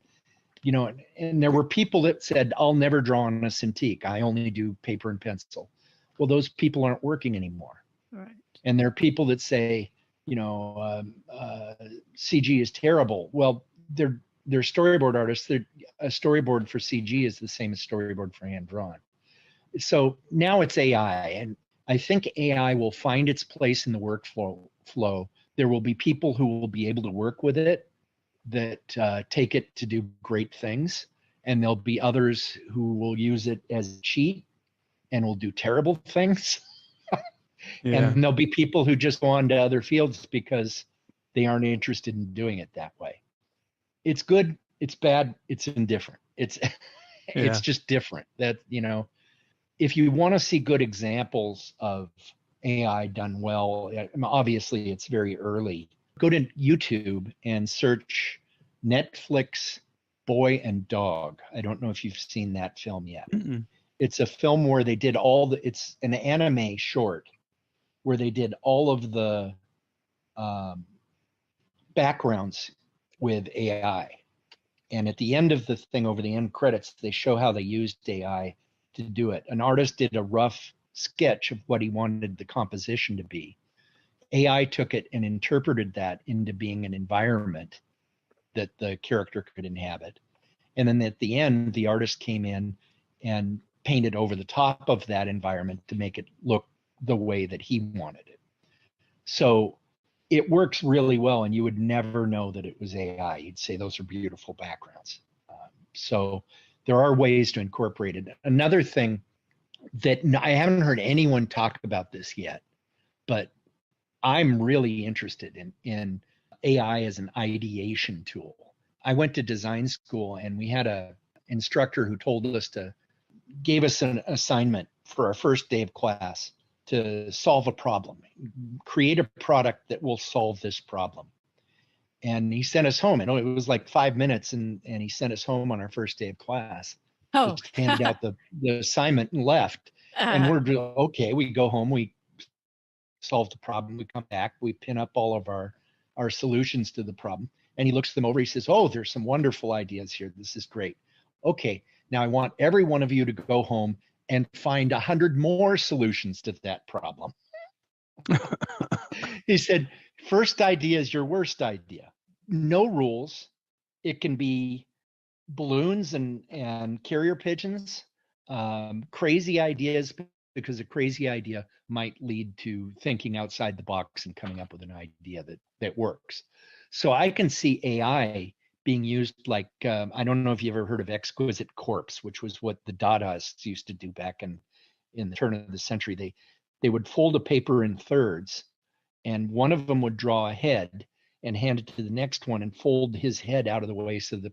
and there were people that said, I'll never draw on a Cintiq. I only do paper and pencil. Well, those people aren't working anymore. Right. And there are people that say, CG is terrible. Well, they're storyboard artists. A storyboard for CG is the same as storyboard for hand drawn. So now it's AI, and I think AI will find its place in the workflow. There will be people who will be able to work with it that take it to do great things, and there'll be others who will use it as a cheat and will do terrible things. Yeah. And there'll be people who just go on to other fields because they aren't interested in doing it that way. It's good, it's bad, it's indifferent. It's Yeah. just different. That, if you want to see good examples of AI done well, obviously it's very early. Go to YouTube and search Netflix Boy and Dog. I don't know if you've seen that film yet. Mm-mm. It's a film where they did it's an anime short where they did all of the backgrounds with AI. And at the end of the thing, over the end credits, they show how they used AI to do it. An artist did a rough sketch of what he wanted the composition to be. AI took it and interpreted that into being an environment that the character could inhabit. And then at the end, the artist came in and painted over the top of that environment to make it look the way that he wanted it. So it works really well, and you would never know that it was AI. You'd say those are beautiful backgrounds. So there are ways to incorporate it. Another thing that I haven't heard anyone talk about this yet, but I'm really interested in AI as an ideation tool. I went to design school, and we had a instructor who gave us an assignment for our first day of class to solve a problem, create a product that will solve this problem. And he sent us home. And it was like 5 minutes, and he sent us home on our first day of class. Oh, Just handed out the assignment and left. And we're okay. We go home, we solve the problem, we come back, we pin up all of our solutions to the problem. And he looks them over. He says, "Oh, there's some wonderful ideas here. This is great. Okay, now I want every one of you to go home and find 100 more solutions to that problem." He said, "First idea is your worst idea. No rules. It can be balloons and carrier pigeons, crazy ideas, because a crazy idea might lead to thinking outside the box and coming up with an idea that works." So I can see AI being used like, I don't know if you've ever heard of exquisite corpse, which was what the Dadaists used to do back in the turn of the century. They would fold a paper in thirds, and one of them would draw a head and hand it to the next one and fold his head out of the way so the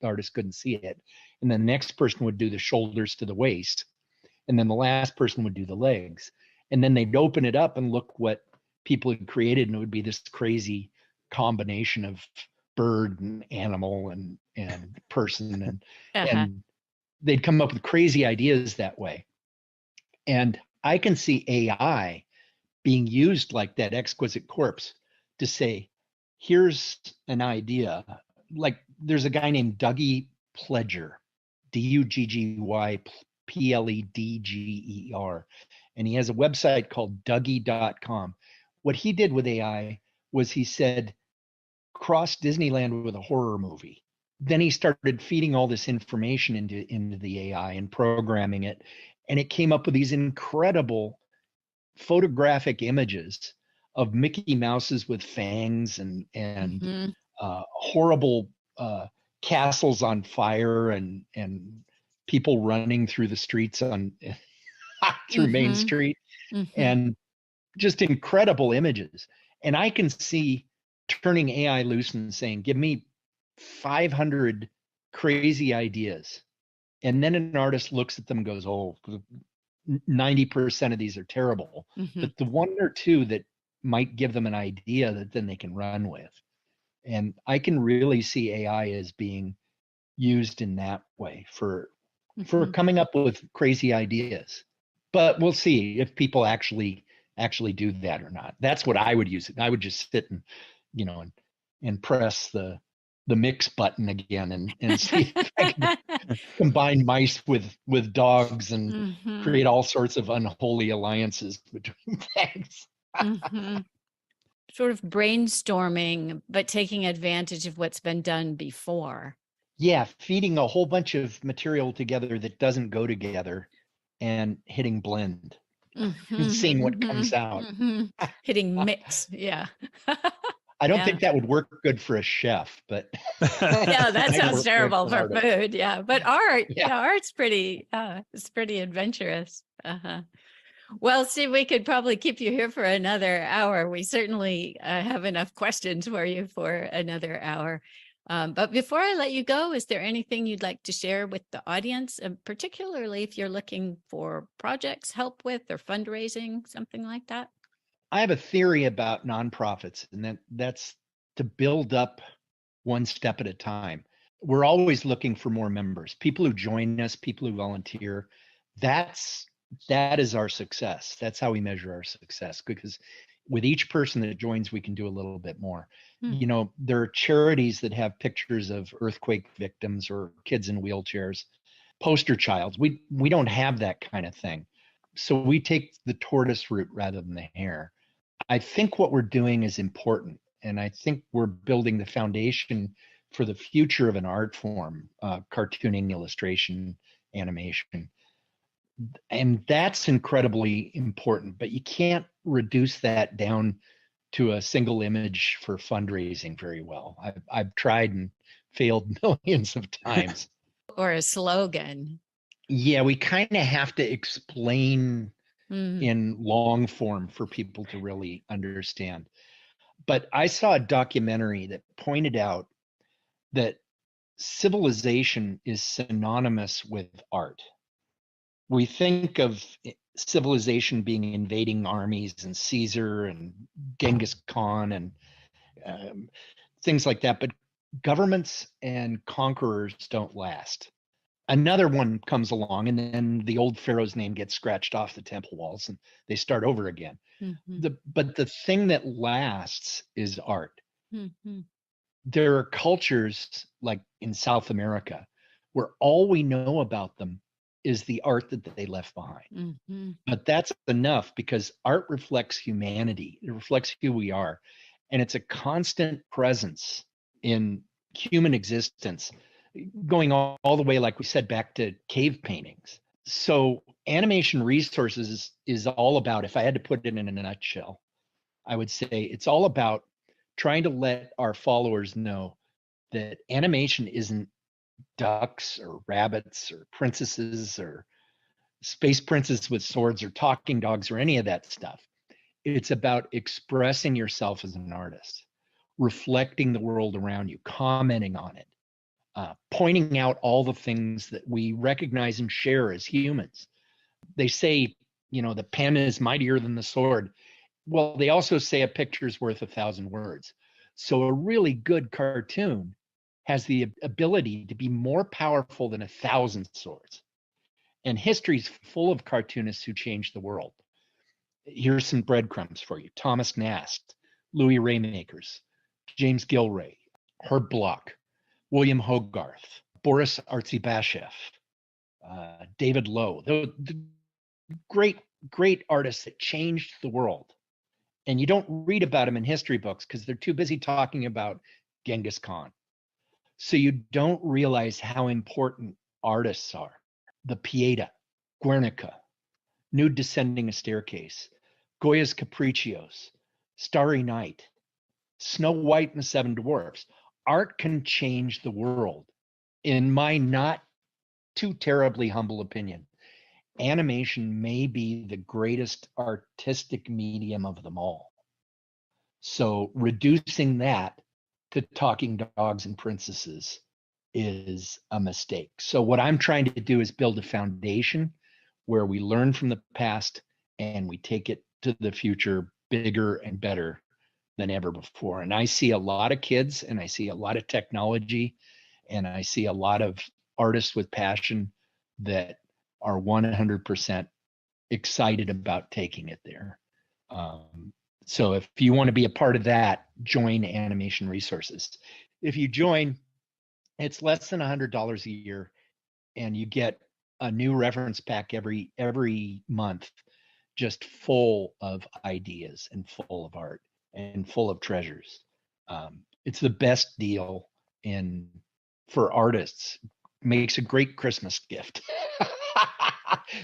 artist couldn't see it. And then the next person would do the shoulders to the waist. And then the last person would do the legs. And then they'd open it up and look what people had created, and it would be this crazy combination of bird and animal and person, and they'd come up with crazy ideas that way. And I can see AI being used like that exquisite corpse to say, here's an idea. Like there's a guy named Dougie Pledger, DUGGYPLEDGER, and he has a website called Dougie.com. What he did with AI was he said, cross Disneyland with a horror movie. Then he started feeding all this information into the AI and programming it, and it came up with these incredible photographic images of Mickey Mouses with fangs and horrible castles on fire and people running through the streets through Main Street, and just incredible images. And I can see turning AI loose and saying, give me 500 crazy ideas. And then an artist looks at them and goes, oh, 90% of these are terrible. But the one or two that might give them an idea that then they can run with. And I can really see AI as being used in that way for coming up with crazy ideas. But we'll see if people actually do that or not. That's what I would use it. I would just sit and and press the mix button again and see if I can combine mice with dogs and create all sorts of unholy alliances between things. Sort of brainstorming, but taking advantage of what's been done before. Yeah, feeding a whole bunch of material together that doesn't go together and hitting blend and seeing what comes out. Hitting mix, yeah. I don't Yeah. think that would work good for a chef, but Yeah, that might sounds work good terrible for an for artist. food. Yeah, but art, Yeah. art's pretty, it's pretty adventurous. Well, Steve, we could probably keep you here for another hour. We certainly have enough questions for you for another hour. But before I let you go, is there anything you'd like to share with the audience, and particularly if you're looking for projects, help with, or fundraising, something like that? I have a theory about nonprofits, and that's to build up one step at a time. We're always looking for more members, people who join us, people who volunteer. That is our success. That's how we measure our success, because with each person that joins, we can do a little bit more. You know, there are charities that have pictures of earthquake victims or kids in wheelchairs, poster childs. We don't have that kind of thing. So we take the tortoise route rather than the hare. I think what we're doing is important, and I think we're building the foundation for the future of an art form, cartooning, illustration, animation. And that's incredibly important, but you can't reduce that down to a single image for fundraising very well. I've tried and failed millions of times. Or a slogan? Yeah, we kind of have to explain Mm. in long form for people to really understand. But I saw a documentary that pointed out that civilization is synonymous with art. We think of civilization being invading armies and Caesar and Genghis Khan and things like that, but governments and conquerors don't last. Another one comes along, and then the old pharaoh's name gets scratched off the temple walls and they start over again. But the thing that lasts is art. There are cultures like in South America where all we know about them is the art that they left behind. But that's enough, because art reflects humanity. It reflects who we are. And it's a constant presence in human existence, going all the way, like we said, back to cave paintings. So animation resources is all about, if I had to put it in a nutshell, I would say it's all about trying to let our followers know that animation isn't ducks or rabbits or princesses or space princes with swords or talking dogs or any of that stuff. It's about expressing yourself as an artist, reflecting the world around you, commenting on it, pointing out all the things that we recognize and share as humans. They say, you know, the pen is mightier than the sword. Well, they also say a picture's worth 1,000 words. So a really good cartoon has the ability to be more powerful than 1,000 swords. And history's full of cartoonists who changed the world. Here's some breadcrumbs for you. Thomas Nast, Louis Raymakers, James Gilray, Herb Bloch, William Hogarth, Boris Artzybashev, David Lowe, the great artists that changed the world. And you don't read about them in history books because they're too busy talking about Genghis Khan. So you don't realize how important artists are. The Pieta, Guernica, Nude Descending a Staircase, Goya's Capriccios, Starry Night, Snow White and the Seven Dwarfs. Art can change the world. In my not too terribly humble opinion, animation may be the greatest artistic medium of them all. So reducing that to talking dogs and princesses is a mistake. So what I'm trying to do is build a foundation where we learn from the past and we take it to the future bigger and better than ever before. And I see a lot of kids, and I see a lot of technology, and I see a lot of artists with passion that are 100% excited about taking it there. So if you want to be a part of that, join Animation Resources. If you join, it's less than $100 a year, and you get a new reference pack every month, just full of ideas and full of art and full of treasures. It's the best deal for artists. Makes a great Christmas gift.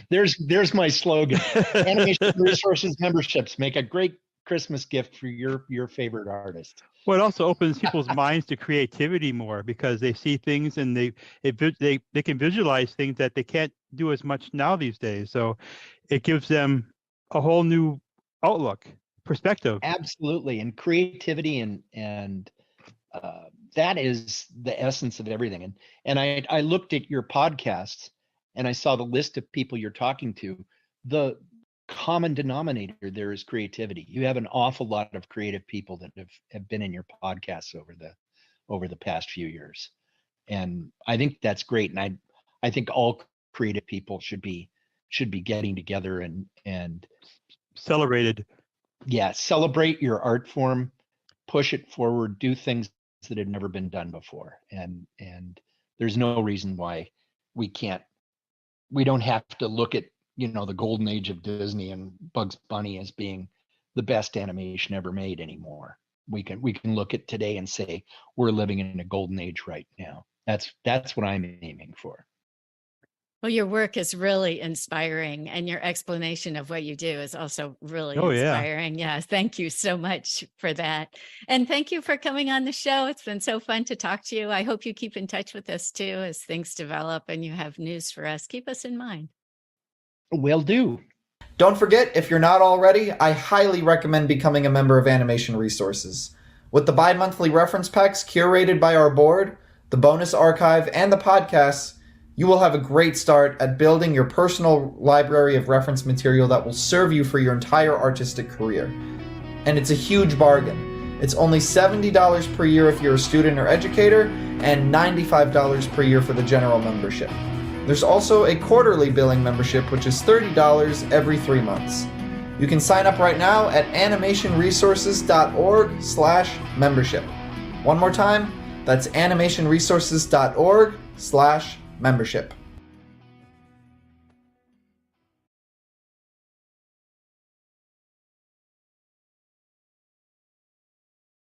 There's my slogan. Animation Resources memberships make a great Christmas gift for your favorite artist. Well, it also opens people's minds to creativity more because they see things and they can visualize things that they can't do as much now these days. So it gives them a whole new outlook, perspective. Absolutely, and creativity and that is the essence of everything. And I looked at your podcasts and I saw the list of people you're talking to. The common denominator there is creativity. You have an awful lot of creative people that have been in your podcasts over the past few years. And I think that's great. And I think all creative people should be getting together and Celebrated. yeah, celebrate your art form, push it forward, do things that had never been done before. And there's no reason why we don't have to look at, the golden age of Disney and Bugs Bunny as being the best animation ever made anymore. We can look at today and say we're living in a golden age right now. That's what I'm aiming for. Well, your work is really inspiring, and your explanation of what you do is also really Oh, yeah. inspiring. Yeah, thank you so much for that. And thank you for coming on the show. It's been so fun to talk to you. I hope you keep in touch with us too as things develop and you have news for us. Keep us in mind. Will do. Don't forget, if you're not already, I highly recommend becoming a member of Animation Resources. With the bi-monthly reference packs curated by our board, the bonus archive, and the podcasts, you will have a great start at building your personal library of reference material that will serve you for your entire artistic career. And it's a huge bargain. It's only $70 per year if you're a student or educator, and $95 per year for the general membership. There's also a quarterly billing membership, which is $30 every 3 months. You can sign up right now at animationresources.org/membership. One more time, that's animationresources.org/membership.